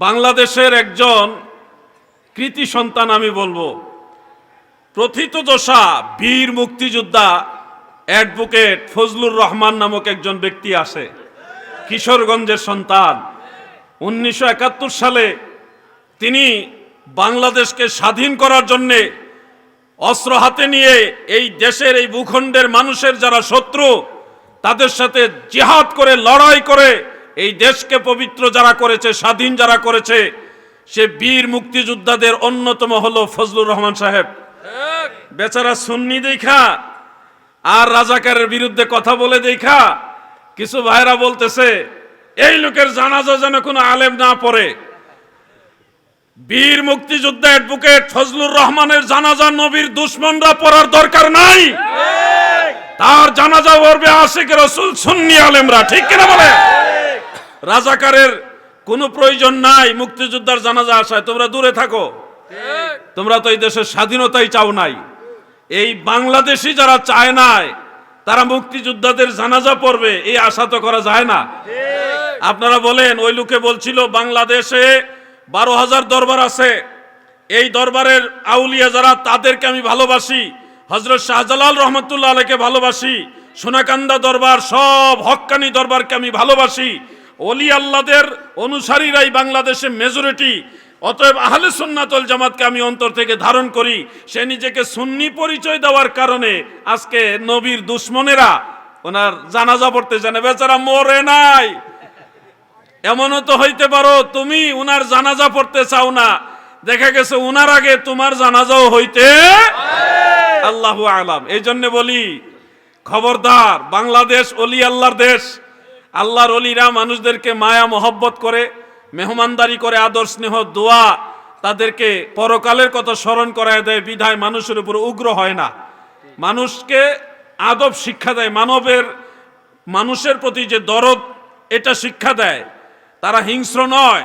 বাংলাদেশের একজন কৃতি সন্তান আমি বলবো, প্রথিতযশা বীর মুক্তিযোদ্ধা অ্যাডভোকেট ফজলুর রহমান নামক একজন ব্যক্তি আছে, কিশোরগঞ্জের সন্তান। 1971 সালে তিনি বাংলাদেশকে স্বাধীন করার জন্যে অস্ত্র হাতে নিয়ে এই দেশের এই ভূখণ্ডের মানুষের যারা শত্রু তাদের সাথে জিহাদ করে লড়াই করে এই দেশকে পবিত্র যারা করেছে, স্বাধীন যারা করেছে, সে বীর মুক্তিযোদ্ধাদের অন্যতম হলো ফজলুর রহমান সাহেব। বেচারা সুন্নি দেখা আর রাজাকারের বিরুদ্ধে কথা বলে দেখা কিছু ভাইরা বলতেছে এই লোকের জানাজা যেন কোনো আলেম না পড়ে। বীর মুক্তিযোদ্ধা অ্যাডভোকেট ফজলুর রহমানের জানাজা নবীর দুশমনরা পড়ার দরকার নাই, তার জানাজা পড়বে আশিক রাসূল সুন্নি আলেমরা, ঠিক কিনা বলে? রাজাকারের কোনো প্রয়োজন নাই মুক্তিযোদ্ধার জানাজা আসায়। তোমরা দূরে থাকো, তোমরা তো এই দেশের স্বাধীনতাই চাও নাই। এই বাংলাদেশি যারা চায় নাই তারা মুক্তিযোদ্ধাদের জানাজা পড়বে এই আশা তো করা যায় না। আপনারা বলেন, ওই লোকে বলছিল বাংলাদেশে 12,000 দরবার আছে, এই দরবারের আউলিয়া যারা তাদেরকে আমি ভালোবাসি, হযরত শাহজালাল রহমতুল্লাহ আলাইহিকে ভালোবাসি, সোনাকান্দা দরবার সব হক্কানি দরবারকে আমি ভালোবাসি, ওলি আল্লাহদের অনুসারীরাই বাংলাদেশে মেজরিটি, অতএব আহলে সুন্নাত ওয়াল জামাতকে আমি অন্তর থেকে ধারণ করি। সে নিজেকে সুন্নি পরিচয় দেওয়ার কারণে আজকে নবীর দুশমনেরা ওনার জানাজা পড়তে জানে। বেচারা মরে নাই। এমনও তো হইতে পারো তুমি উনার জানাজা পড়তে চাও না, দেখা গেছে উনার আগে তোমার জানাজাও হইতে আল্লাহু আলাম। এই জন্য বলি, খবরদার, বাংলাদেশ ওলি আল্লাহর দেশ। আল্লাহর ওলিরা মানুষদেরকে মায়া মহব্বত করে, মেহমানদারি করে, আদর স্নেহ দোয়া, তাদেরকে পরকালের কথা স্মরণ করায় দেয়, বিধায় মানুষের উপর উগ্র হয় না, মানুষকে আদব শিক্ষা দেয়, মানুষের প্রতি যে দরদ এটা শিক্ষা দেয়। তারা হিংস্র নয়।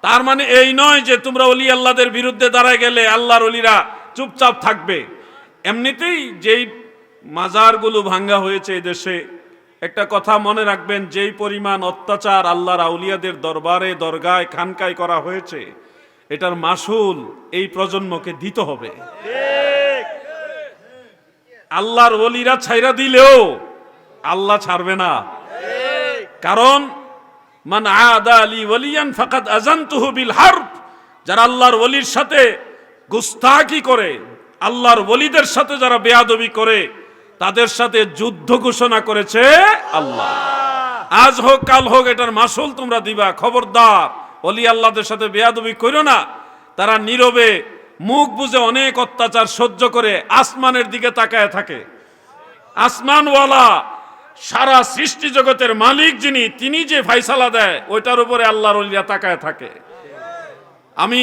তার মানে এই নয় যে তোমরা ওলি আল্লাহদের বিরুদ্ধে দাঁড়ায় গেলে আল্লাহর ওলিরা চুপচাপ থাকবে। এমনিতেই যেই মাজারগুলো ভাঙ্গা হয়েছে এই দেশে, একটা কথা মনে রাখবেন, যেই পরিমাণ অত্যাচার আল্লাহর আউলিয়াদের দরবারে দরগায় খানকায় করা হয়েছে, এটার মাসুল এই প্রজন্মকে দিতে হবে। আল্লাহর ওলিরা ছাইরা দিলেও আল্লাহ ছাড়বে না, কারণ মান আদা লি ওয়ালিয়ান ফাকাদ আযানতুহু বিল হারব। যারা আল্লাহর ওলির সাথে গুস্তাখি করে, আল্লাহর ওলিদের সাথে যারা বেয়াদবি করে, তাদের সাথে যুদ্ধ ঘোষণা করেছে আল্লাহ। আজ হোক কাল হোক এটার মাসুল তোমরা দিবা। খবরদার, ওলি আল্লাহদের সাথে বেয়াদবি করো না। তারা নীরবে মুখ বুজে অনেক অত্যাচার সহ্য করে আসমানের দিকে তাকায় থাকে। আসমানওয়ালা, সারা সৃষ্টি জগতের মালিক যিনি, তিনি যে ফায়সালা দেয় ওইটার উপরে আল্লাহর ওলিরা তাকায় থাকে। আমি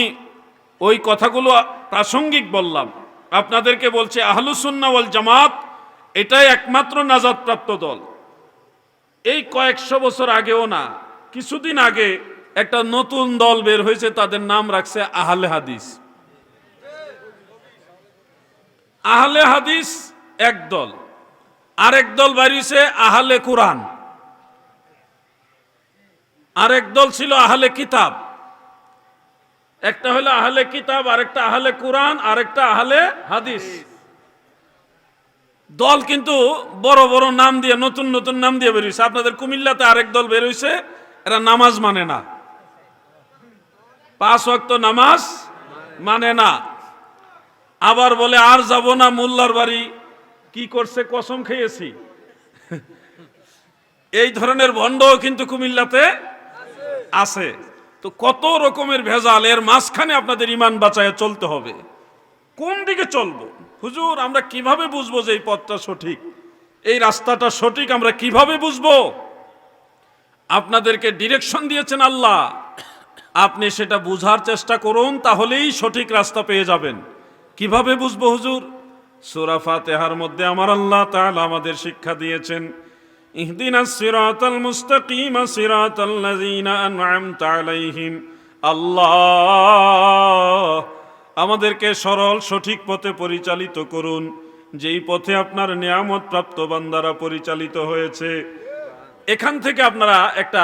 ওই কথাগুলো প্রাসঙ্গিক বললাম। আপনাদেরকে বলছে আহলুস সুন্নাহ ওয়াল জামাত এটাই একমাত্র নাজাতপ্রাপ্ত দল। এই কয়েকশো বছর আগেও না, কিছুদিন আগে একটা নতুন দল বের হয়েছে, তাদের নাম রাখছে আহলে হাদিস। আহলে হাদিস এক দল, আরেক দল বেরিয়েছে আহলে কুরআন, আরেক দল ছিল আহলে কিতাব। একটা হলো আহলে কিতাব, আরেকটা আহলে কুরআন, আরেকটা আহলে হাদিস। দল কিন্তু বড় বড় নাম দিয়ে, নতুন নতুন নাম দিয়ে বেরিয়েছে। আপনাদের কুমিল্লাতে আরেক দল বের হয়েছে, এরা নামাজ মানে না, 5 ওয়াক্ত নামাজ মানে না। আবার বলে আর যাব না মোল্লার বাড়ি, কি করছে কসম খেয়েছি। এই ধরনের ভণ্ডও কিন্তু কুমিল্লাতে আছে। তো কত রকমের ভেজাল, এর মাঝখানে আপনাদের ঈমান বাঁচায় চলতে হবে। কোন দিকে চলবো হুজুর? আমরা কিভাবে বুঝবো যে এই পথটা সঠিক, এই রাস্তাটা সঠিক? আমরা কিভাবে বুঝবো? আপনাদেরকে ডিরেকশন দিয়েছেন আল্লাহ, আপনি সেটা বুঝার চেষ্টা করুন, তাহলেই সঠিক রাস্তা পেয়ে যাবেন। কিভাবে বুঝবো হুজুর? সূরা ফাতিহার মধ্যে আমার আল্লাহ তাআলা আমাদের শিক্ষা দিয়েছেন, ইহদিনাস সিরাতাল মুস্তাকিম সিরাতাল্লাযীনা আন'আমতা আলাইহিম। আল্লাহ আমাদেরকে সরল সঠিক পথে পরিচালিত করুন, যেই পথে আপনার নিয়ামত প্রাপ্ত বান্দারা পরিচালিত হয়েছে। এখান থেকে আপনারা একটা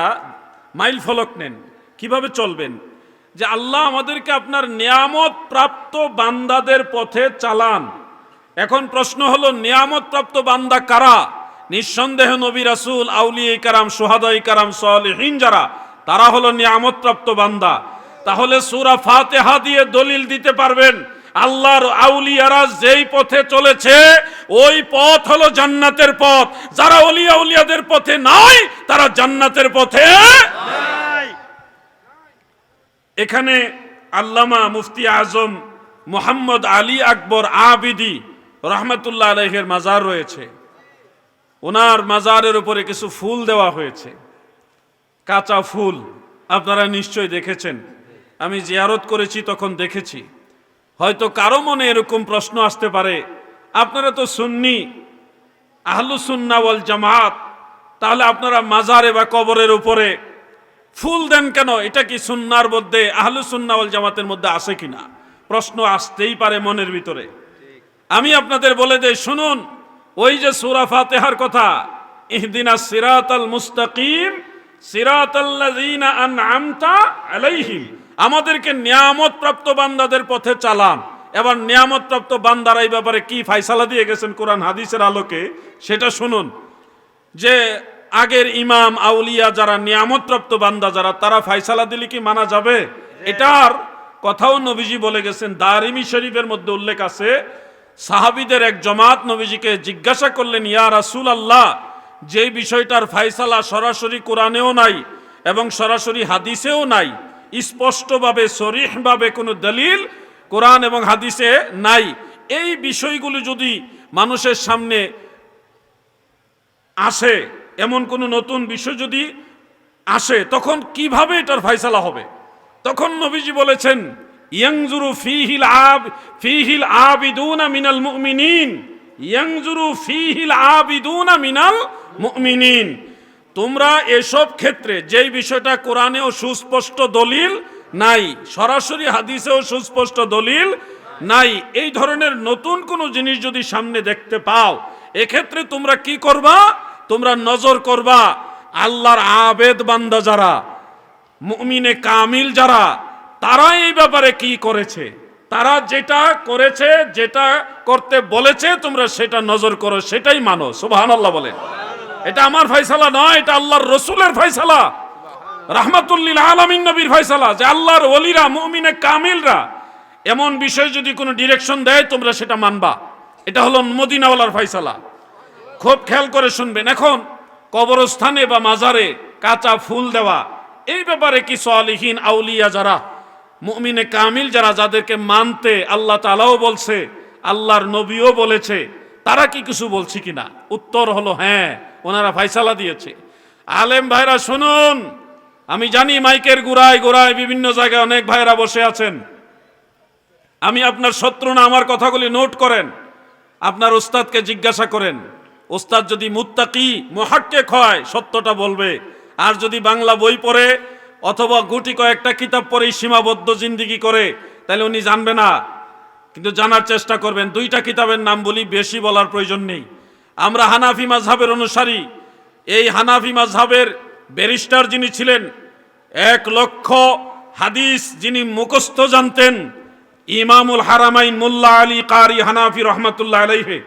মাইল ফলক নেন, কিভাবে চলবেন। যে আল্লাহ আমাদেরকে আপনার নিয়ামত প্রাপ্ত বান্দাদের পথে চালান। এখন প্রশ্ন হলো, নিয়ামত প্রাপ্ত বান্দা কারা? নিঃসন্দেহ নবী রাসূল, আউলিয়া কারাম, শুহাদা কারাম, সালেহিন যারা, তারা হলো নিয়ামত প্রাপ্ত বান্দা। তাহলে সূরা ফাতিহা দিয়ে দলিল দিতে পারবেন আল্লাহর আউলিয়ারা যেই পথে চলেছে ওই পথ হলো জান্নাতের পথ। যারা ওলিয়া উলিয়াদের পথে নাই তারা জান্নাতের পথে নাই। এখানে আল্লামা মুফতি আজম মুহাম্মদ আলী আকবর আবিদি রহমতুল্লাহ আলাইহির মাজার রয়েছে। ওনার মাজারের উপরে কিছু ফুল দেওয়া হয়েছে, কাঁচা ফুল। আপনারা নিশ্চয়ই দেখেছেন, আমি জিয়ারত করেছি তখন দেখেছি। হয়তো কারো মনে এরকম প্রশ্ন আসতে পারে, আপনারা তো সুন্নি, আহলুস সুন্নাহ ওয়াল জামাত, তাহলে আপনারা মাজারে বা কবরের উপরে ফুল দেন কেন? এটা কি সুন্নাহর মধ্যে, আহলুস সুন্নাহ ওয়াল জামাতের মধ্যে আছে কিনা? প্রশ্ন আসতেই পারে মনের ভিতরে। আমি আপনাদের বলে দেই, শুনুন, ওই যে সূরা ফাতিহার কথা, ইহদিনাস সিরাতাল মুস্তাকিম সিরাতাল্লাযীনা আনআমতা আলাইহিম, আমাদেরকে নিয়ামত প্রাপ্ত বান্দাদের পথে চালান। এবার নিয়ামত প্রাপ্ত বান্দারা এই ব্যাপারে কি ফায়সালা দিয়ে গেছেন কোরআন হাদিসের আলোকে, সেটা শুনুন। যে আগের ইমাম আউলিয়া যারা নিয়ামত প্রাপ্ত বান্দা যারা, তারা ফায়সালা দিলে কি মানা যাবে? এটার কথাও নবীজি বলে গেছেন। দারিমি শরীফের মধ্যে উল্লেখ আছে, সাহাবীদের এক জমাত নবীজিকে জিজ্ঞাসা করলেন, ইয়া রাসূলুল্লাহ, যেই বিষয়টার ফায়সালা সরাসরি কোরআনেও নাই এবং সরাসরি হাদিসেও নাই, স্পষ্টভাবে সরিহভাবে কোনো দলিল কোরআন এবং হাদিসে নাই, এই বিষয়গুলো যদি মানুষের সামনে আসে, এমন কোনো নতুন বিষয় যদি আসে, তখন কিভাবে এটার ফায়সালা হবে? তখন নবীজি বলেছেন, ইয়ানজুরু ফীহিল আবিদুনা মিনাল মুমিনিন, ইয়ানজুরু ফীহিল আবিদুনা মিনাল মুমিনিন। তোমরা এসব ক্ষেত্রে যেই বিষয়টা কোরআনেও সুস্পষ্ট দলিল নাই, সরাসরি হাদিসেও সুস্পষ্ট দলিল নাই, এই ধরনের নতুন কোনো জিনিস যদি সামনে দেখতে পাও, এক্ষেত্রে তোমরা কি করবা? তোমরা নজর করবা আল্লাহর আবেদ বান্দা যারা, মুমিনে কামিল যারা, তারা এই ব্যাপারে কি করেছে। তারা যেটা করেছে, যেটা করতে বলেছে, তোমরা সেটা নজর করো, সেটাই মানো। সুবহানাল্লাহ বলেন। এটা আমার ফয়সালা নয়, এটা আল্লাহর রাসূলের ফয়সালা, রাহমাতুল লিল আলামিন নবীর ফয়সালা, যে আল্লাহর ওলিরা, মুমিনে কামিলরা এমন বিষয় যদি কোনো ডিরেকশন দেয়, তোমরা সেটা মানবা। এটা হলো মদিনাওয়ালার ফয়সালা। খুব খেয়াল করে শুনবেন। এখন কবরস্থানে বা মাজারে কাঁচা ফুল দেওয়া, এই ব্যাপারে কি সালিহিন আউলিয়া যারা, মুমিনে কামিল যারা, যাদেরকে মানতে আল্লাহ তাআলাও বলছে, আল্লাহর নবীও বলেছে, তারা কি কিছু বলছে কিনা? উত্তর হলো হ্যাঁ, ওনারা ফয়সালা দিয়েছে। আলেম ভাইরা শুনুন, আমি জানি মাইকের গোড়ায় গোড়ায় বিভিন্ন জায়গায় অনেক ভাইরা বসে আছেন। আমি আপনার শত্রু না, আমার কথাগুলি নোট করেন, আপনার উস্তাদকে জিজ্ঞাসা করেন। উস্তাদ যদি মুত্তাকি মুহাক্কিক হয়, সত্যটা বলবে। আর যদি বাংলা বই পড়ে অথবা গুটি কয়েকটা কিতাব পড়েই সীমাবদ্ধ জিন্দিগি করে, তাহলে উনি জানবে না। কিন্তু জানার চেষ্টা করবেন। দুইটা কিতাবের নাম বলি, বেশি বলার প্রয়োজন নেই। আমরা হানাফি মাযহাবের অনুসারী। এই হানাফি মাযহাবের ব্যারিস্টার যিনি ছিলেন, 1 লক্ষ হাদিস যিনি মুখস্থ জানতেন, ইমামুল হারামাইন মোল্লা আলী কারি হানাফি রহমাতুল্লাহ আলাইহি,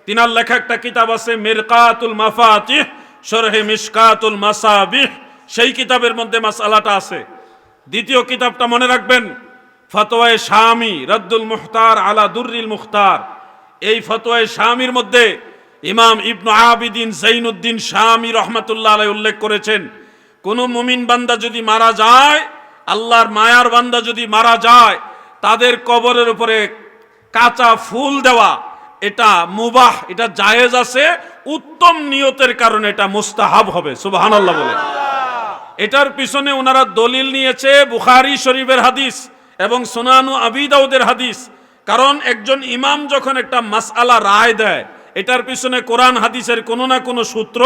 তিনার লেখা একটা কিতাব আছে মিরকাতুল মাফাতিহ শরহে মিশকাতুল মাসাবিহ, সেই কিতাবের মধ্যে মাসআলাটা আছে। দ্বিতীয় কিতাবটা মনে রাখবেন, ফতোয়ায়ে শামি রদ্দুল মুখতার আলা দুররিল মুখতার। এই ফতোয়ায়ে শামির মধ্যে ইমাম ইবনু আবিদিন জাইনুদ্দিন শামি রহমাতুল্লাহ আলাইহি উল্লেখ করেছেন, কোন মুমিন বান্দা যদি মারা যায়, আল্লাহর মায়ার বান্দা যদি মারা যায়, তাদের কবরের উপরে কাঁচা ফুল দেওয়া এটা মুবাহ, এটা জায়েজ আছে। উত্তম নিয়তের কারণে এটা মুস্তাহাব হবে। সুবহানাল্লাহ বলে। এটার পিছনে ওনারা দলিল নিয়েছে বুখারী শরীফের হাদিস এবং সুনানু আবি দাউদের হাদিস। কারণ একজন ইমাম যখন একটা মাসআলা রায় দেয়, এটার পিছনে কোরআন হাদিসের কোনো না কোনো সূত্র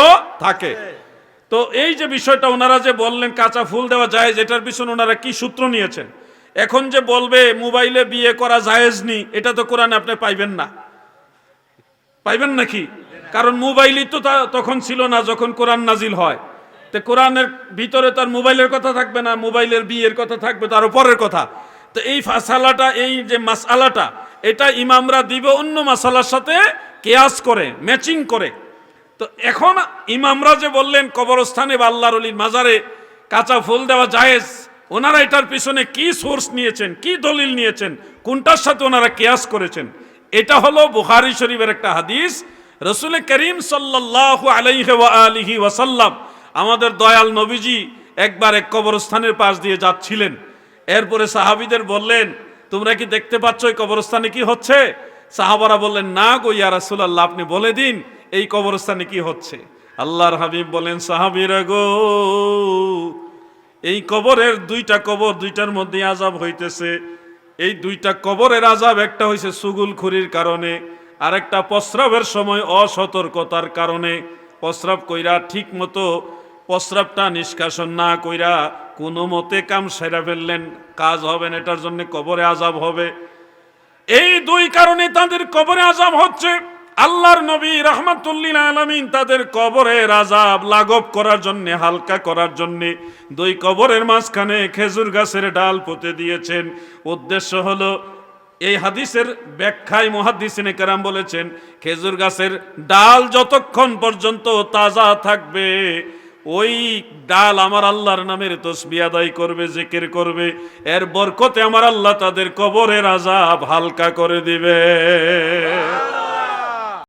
থাকে। তো এই যে বিষয়টা ওনারা যে বললেন কাঁচা ফুল দেওয়া জায়েজ, এটার পিছনে ওনারা কি সূত্র নিয়েছেন? এখন যে বলবে মোবাইলে বিয়ে করা জায়েজ নি, এটা তো কোরআনে আপনি পাইবেন না। পাইবেন নাকি? কারণ মোবাইলই তো তখন ছিল না যখন কোরআন নাজিল হয়। তো কোরআনের ভিতরে তার মোবাইলের কথা থাকবে না, মোবাইলের বিয়ের কথা থাকবে, তার পরের কথা। তো এই ফাসালাটা, এই যে মাসআলাটা, এটা ইমামরা দিবে অন্য মাসালার সাথে কিয়াস করে, ম্যাচিং করে। তো এখন ইমামরা যে বললেন কবরস্থানে বা আল্লাহর ওলির মাজারে কাঁচা ফুল দেওয়া জায়েজ, ওনারা এটার পিছনে কি সোর্স নিয়েছেন, কি দলিল নিয়েছেন, কোনটার সাথে ওনারা কিয়াস করেছেন? এটা হলো বুখারী শরীফের একটা হাদিস। রাসূল করিম সাল্লাল্লাহু আলাইহি ওয়া আলিহি ওয়াসাল্লাম, আমাদের দয়াল নবীজি একবার এক কবরস্থানের পাশ দিয়ে যাচ্ছিলেন। এরপরে সাহাবীদের বললেন, তোমরা কি দেখতে পাচ্ছ এই কবরস্থানে কি হচ্ছে? সাহাবারা বললেন, না গো ইয়া রাসূলুল্লাহ, আপনি বলে দিন এই কবরস্থানে কি হচ্ছে। আল্লাহর হাবিব বলেন, সাহাবীরা গো, এই কবরের দুইটা কবর, দুইটার মধ্যে আযাব হইতেছে। এই দুইটা কবরের আযাব, একটা হইছে সুগুলখুরির কারণে, আর একটা প্রস্রাবের সময় অসতর্কতার কারণে। প্রস্রাব কইরা ঠিক মতো প্রস্রাবটা নিষ্কাশন না কইরা কোনো মতে কাম সেরা ফেললেন, কাজ হবে না, এটার জন্য কবরে আযাব হবে। এই দুই কারণে তাদের কবরে আযাব হচ্ছে। আল্লাহর নবী রাহমাতুল্লিল আলামিন তাদের কবরের আযাব লাঘব করার জন্য, হালকা করার জন্য দুই কবরের মাঝখানে খেজুর গাছের ডাল পুঁতে দিয়েছেন। উদ্দেশ্য হলো, এই হাদিসের ব্যাখ্যায় মুহাদ্দিসিনে কেরাম বলেছেন, খেজুর গাছের ডাল যতক্ষণ পর্যন্ত তাজা থাকবে, ওই ডাল আমার আল্লাহর নামের তাসবিহ আদায় করবে, জিকির করবে, এর বরকতে আমার আল্লাহ তাদের কবরের আযাব হালকা করে দিবে।